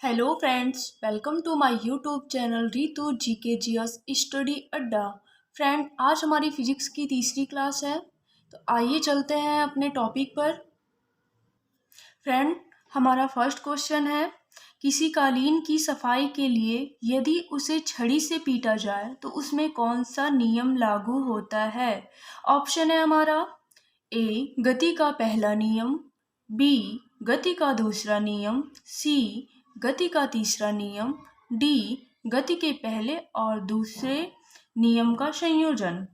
Hello friends, welcome to my YouTube channel Ritu GK GS study Adda. Friend, आज हमारी physics की तीसरी क्लास है, तो आइए चलते हैं अपने टॉपिक पर। फ्रेंड, हमारा फर्स्ट क्वेश्चन है, किसी कालीन की सफाई के लिए यदि उसे छड़ी से पीटा जाए तो उसमें कौन सा नियम लागू होता है। ऑप्शन है हमारा ए गति का पहला नियम, बी गति का दूसरा नियम, सी गति का तीसरा नियम, डी गति के पहले और दूसरे नियम का संयोजन।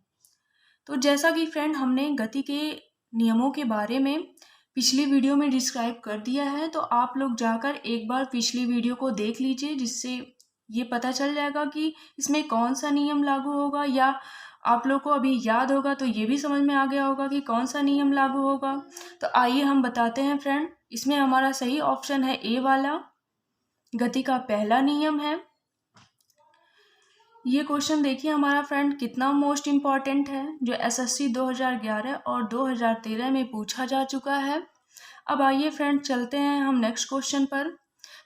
तो जैसा कि फ्रेंड हमने गति के नियमों के बारे में पिछली वीडियो में डिस्क्राइब कर दिया है, तो आप लोग जाकर एक बार पिछली वीडियो को देख लीजिए, जिससे ये पता चल जाएगा कि इसमें कौन सा नियम लागू होगा, या आप लोग को अभी याद होगा तो ये भी समझ में आ गया होगा कि कौन सा नियम लागू होगा। तो आइए हम बताते हैं फ्रेंड, इसमें हमारा सही ऑप्शन है ए वाला, गति का पहला नियम है। ये क्वेश्चन देखिए हमारा फ्रेंड कितना मोस्ट इम्पॉर्टेंट है, जो एसएससी 2011 और 2013 में पूछा जा चुका है। अब आइए फ्रेंड चलते हैं हम नेक्स्ट क्वेश्चन पर।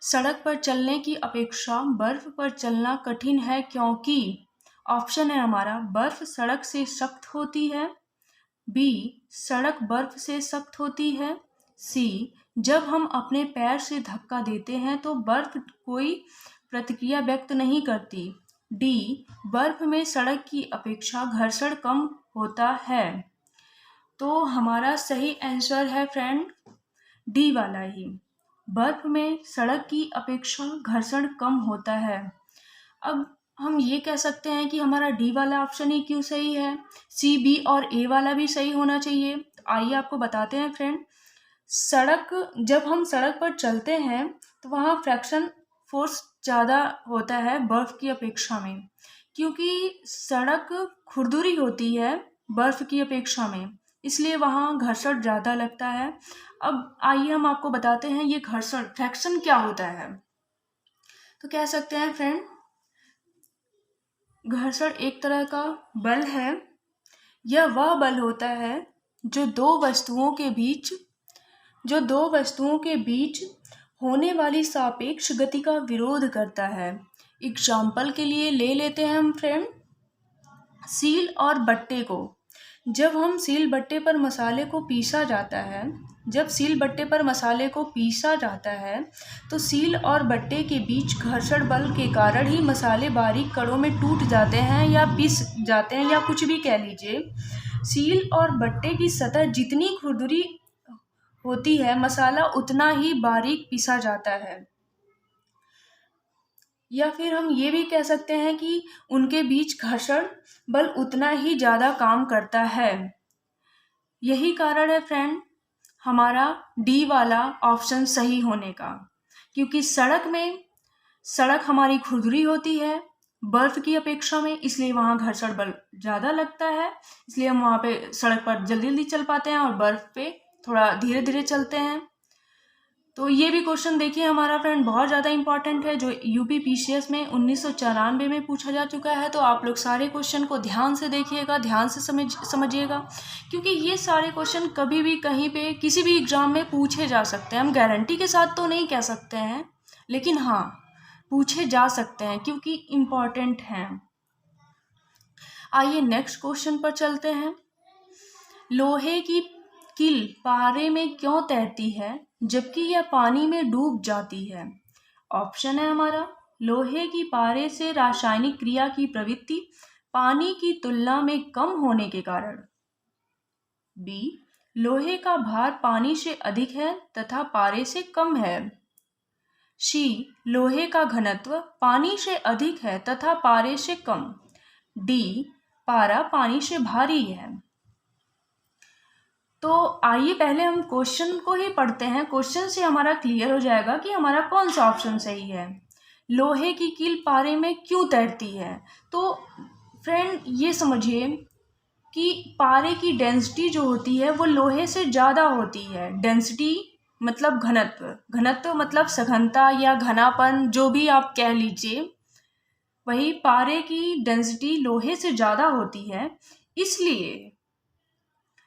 सड़क पर चलने की अपेक्षा बर्फ पर चलना कठिन है क्योंकि। ऑप्शन है हमारा बर्फ सड़क से सख्त होती है, बी सड़क बर्फ से सख्त होती है, सी जब हम अपने पैर से धक्का देते हैं तो बर्फ कोई प्रतिक्रिया व्यक्त नहीं करती, डी बर्फ में सड़क की अपेक्षा घर्षण कम होता है। तो हमारा सही आंसर है फ्रेंड डी वाला ही, बर्फ में सड़क की अपेक्षा घर्षण कम होता है। अब हम ये कह सकते हैं कि हमारा डी वाला ऑप्शन ही क्यों सही है, सी बी और ए वाला भी सही होना चाहिए। तो आइए आपको बताते हैं फ्रेंड, जब हम सड़क पर चलते हैं तो वहाँ फ्रैक्शन फोर्स ज़्यादा होता है बर्फ़ की अपेक्षा में, क्योंकि सड़क खुरदुरी होती है बर्फ़ की अपेक्षा में, इसलिए वहाँ घर्षण ज़्यादा लगता है। अब आइए हम आपको बताते हैं ये घर्षण फ्रैक्शन क्या होता है। तो कह सकते हैं फ्रेंड, घर्षण एक तरह का बल है। यह वह बल होता है जो दो वस्तुओं के बीच होने वाली सापेक्ष गति का विरोध करता है। एग्जाम्पल के लिए ले लेते हैं हम फ्रेंड सील और बट्टे को। जब सील बट्टे पर मसाले को पीसा जाता है तो सील और बट्टे के बीच घर्षण बल के कारण ही मसाले बारीक कणों में टूट जाते हैं या पिस जाते हैं, या कुछ भी कह लीजिए। सील और बट्टे की सतह जितनी खुरदुरी होती है मसाला उतना ही बारीक पिसा जाता है। या फिर हम ये भी कह सकते हैं कि उनके बीच घर्षण बल उतना ही ज़्यादा काम करता है। यही कारण है फ्रेंड हमारा डी वाला ऑप्शन सही होने का, क्योंकि सड़क हमारी खुरदुरी होती है बर्फ की अपेक्षा में, इसलिए वहाँ घर्षण बल ज़्यादा लगता है, इसलिए हम वहाँ पे सड़क पर जल्दी जल्दी चल पाते हैं और बर्फ पे थोड़ा धीरे धीरे चलते हैं। तो ये भी क्वेश्चन देखिए हमारा फ्रेंड बहुत ज़्यादा इंपॉर्टेंट है, जो यूपी पीसीएस में 1994 में पूछा जा चुका है। तो आप लोग सारे क्वेश्चन को ध्यान से देखिएगा, ध्यान से समझिएगा, क्योंकि ये सारे क्वेश्चन कभी भी कहीं पे किसी भी एग्जाम में पूछे जा सकते हैं। हम गारंटी के साथ तो नहीं कह सकते हैं, लेकिन हाँ पूछे जा सकते हैं क्योंकि इम्पॉर्टेंट हैं। आइए नेक्स्ट क्वेश्चन पर चलते हैं। लोहे की कील पारे में क्यों तैरती है जबकि यह पानी में डूब जाती है। ऑप्शन है हमारा लोहे की पारे से रासायनिक क्रिया की प्रवृत्ति पानी की तुलना में कम होने के कारण, बी लोहे का भार पानी से अधिक है तथा पारे से कम है, सी लोहे का घनत्व पानी से अधिक है तथा पारे से कम, डी पारा पानी से भारी है। तो आइए पहले हम क्वेश्चन को ही पढ़ते हैं, क्वेश्चन से हमारा क्लियर हो जाएगा कि हमारा कौन सा ऑप्शन सही है। लोहे की कील पारे में क्यों तैरती है। तो फ्रेंड ये समझिए कि पारे की डेंसिटी जो होती है वो लोहे से ज़्यादा होती है। डेंसिटी मतलब घनत्व मतलब सघनता या घनापन, जो भी आप कह लीजिए, वही पारे की डेंसिटी लोहे से ज़्यादा होती है, इसलिए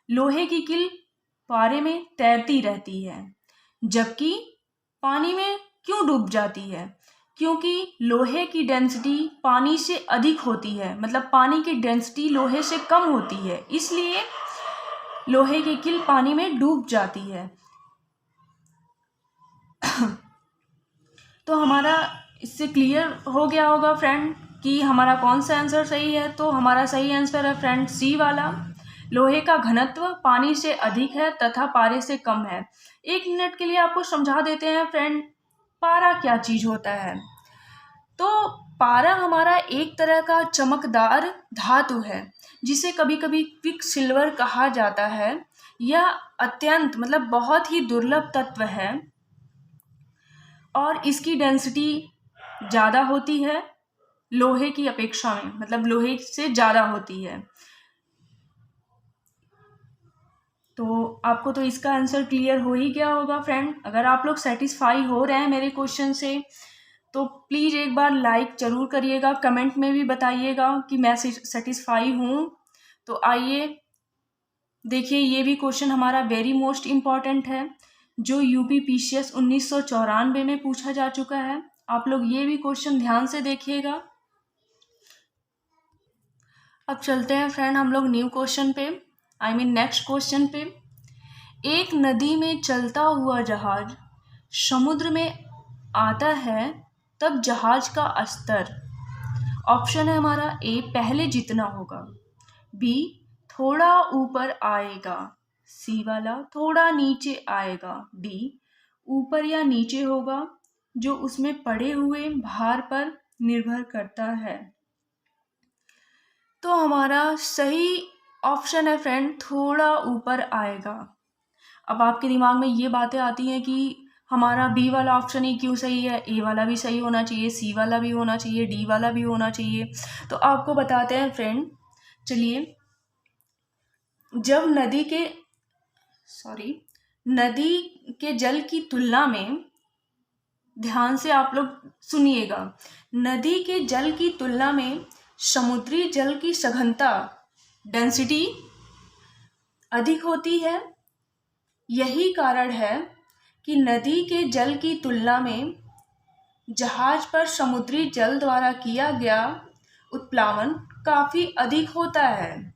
लोहे की कील पारे में तैरती रहती है। जबकि पानी में क्यों डूब जाती है? क्योंकि लोहे की डेंसिटी पानी से अधिक होती है, मतलब पानी की डेंसिटी लोहे से कम होती है, इसलिए लोहे की कील पानी में डूब जाती है। तो हमारा इससे क्लियर हो गया होगा फ्रेंड कि हमारा कौन सा आंसर सही है। तो हमारा सही आंसर है फ्रेंड सी वाला, लोहे का घनत्व पानी से अधिक है तथा पारे से कम है। 1 मिनट के लिए आपको समझा देते हैं फ्रेंड, पारा क्या चीज होता है। तो पारा हमारा एक तरह का चमकदार धातु है, जिसे कभी कभी क्विक सिल्वर कहा जाता है। यह अत्यंत मतलब बहुत ही दुर्लभ तत्व है और इसकी डेंसिटी ज़्यादा होती है लोहे की अपेक्षा में, मतलब लोहे से ज़्यादा होती है। तो आपको तो इसका आंसर क्लियर हो ही गया होगा फ्रेंड। अगर आप लोग सेटिस्फाई हो रहे हैं मेरे क्वेश्चन से तो प्लीज़ एक बार लाइक ज़रूर करिएगा, कमेंट में भी बताइएगा कि मैं सेटिस्फाई हूँ। तो आइए देखिए, ये भी क्वेश्चन हमारा वेरी मोस्ट इम्पॉर्टेंट है, जो यूपी पीसीएस 1994 में पूछा जा चुका है। आप लोग ये भी क्वेश्चन ध्यान से देखिएगा। अब चलते हैं फ्रेंड हम लोग न्यू क्वेश्चन पे, आई मीन नेक्स्ट क्वेश्चन पे। एक नदी में चलता हुआ जहाज समुद्र में आता है, तब जहाज का स्तर, ऑप्शन है हमारा ए पहले जितना होगा, बी थोड़ा ऊपर आएगा, सी वाला थोड़ा नीचे आएगा, डी ऊपर या नीचे होगा, जो उसमें पड़े हुए भार पर निर्भर करता है। तो हमारा सही ऑप्शन है फ्रेंड थोड़ा ऊपर आएगा। अब आपके दिमाग में ये बातें आती हैं कि हमारा बी वाला ऑप्शन ही क्यों सही है, ए वाला भी सही होना चाहिए, सी वाला भी होना चाहिए, डी वाला भी होना चाहिए। तो आपको बताते हैं फ्रेंड, चलिए। जब नदी के जल की तुलना में, ध्यान से आप लोग सुनिएगा, नदी के जल की तुलना में समुद्री जल की सघनता डेंसिटी अधिक होती है। यही कारण है कि नदी के जल की तुलना में जहाज पर समुद्री जल द्वारा किया गया उत्प्लावन काफ़ी अधिक होता है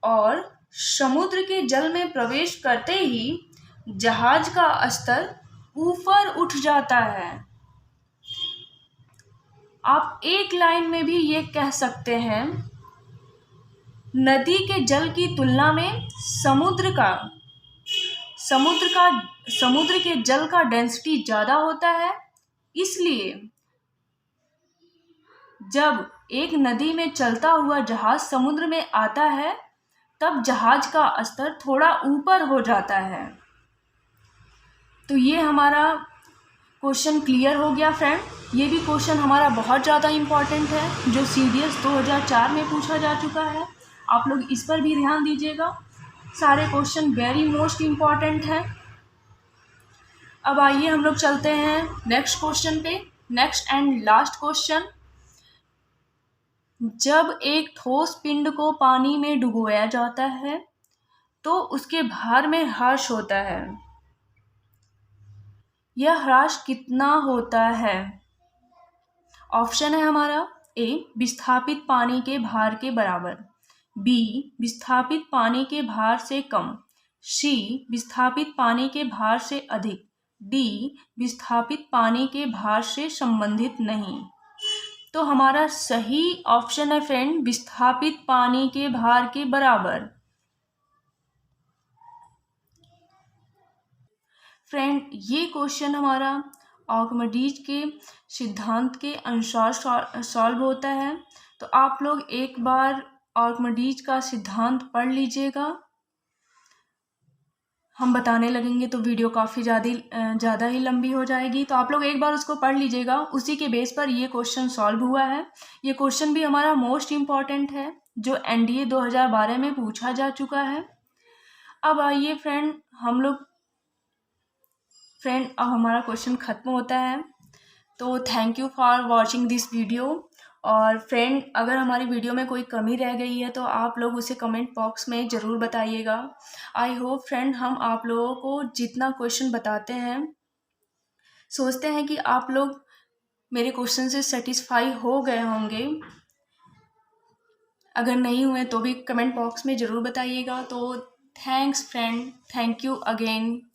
और समुद्र के जल में प्रवेश करते ही जहाज का स्तर ऊपर उठ जाता है। आप एक लाइन में भी ये कह सकते हैं, नदी के जल की तुलना में समुद्र के जल का डेंसिटी ज़्यादा होता है, इसलिए जब एक नदी में चलता हुआ जहाज समुद्र में आता है, तब जहाज का स्तर थोड़ा ऊपर हो जाता है। तो ये हमारा क्वेश्चन क्लियर हो गया फ्रेंड। ये भी क्वेश्चन हमारा बहुत ज़्यादा इम्पॉर्टेंट है, जो सीडीएस 2004 में पूछा जा चुका है। आप लोग इस पर भी ध्यान दीजिएगा, सारे क्वेश्चन वेरी मोस्ट इम्पॉर्टेंट हैं। अब आइए हम लोग चलते हैं नेक्स्ट क्वेश्चन पे, नेक्स्ट एंड लास्ट क्वेश्चन। जब एक ठोस पिंड को पानी में डुबोया जाता है तो उसके भार में ह्रास होता है। यह ह्रास कितना होता है? ऑप्शन है हमारा ए विस्थापित पानी के भार के बराबर, बी विस्थापित पानी के भार से कम, सी विस्थापित पानी के भार से अधिक, डी विस्थापित पानी के भार से संबंधित नहीं। तो हमारा सही ऑप्शन है फ्रेंड विस्थापित पानी के भार के बराबर। फ्रेंड ये क्वेश्चन हमारा आर्किमिडीज के सिद्धांत के अनुसार सॉल्व होता है। तो आप लोग एक बार आर्किमिडीज का सिद्धांत पढ़ लीजिएगा। हम बताने लगेंगे तो वीडियो काफ़ी ज़्यादा ही लंबी हो जाएगी, तो आप लोग एक बार उसको पढ़ लीजिएगा। उसी के बेस पर ये क्वेश्चन सॉल्व हुआ है। ये क्वेश्चन भी हमारा मोस्ट इम्पॉर्टेंट है, जो एनडीए 2012 में पूछा जा चुका है। अब आइए फ्रेंड अब हमारा क्वेश्चन ख़त्म होता है। तो thank you for watching this video. और फ्रेंड अगर हमारी वीडियो में कोई कमी रह गई है तो आप लोग उसे कमेंट बॉक्स में ज़रूर बताइएगा। आई होप फ्रेंड हम आप लोगों को जितना क्वेश्चन बताते हैं सोचते हैं कि आप लोग मेरे क्वेश्चन से सेटिस्फाई हो गए होंगे। अगर नहीं हुए तो भी कमेंट बॉक्स में ज़रूर बताइएगा। तो thanks friend, thank you again.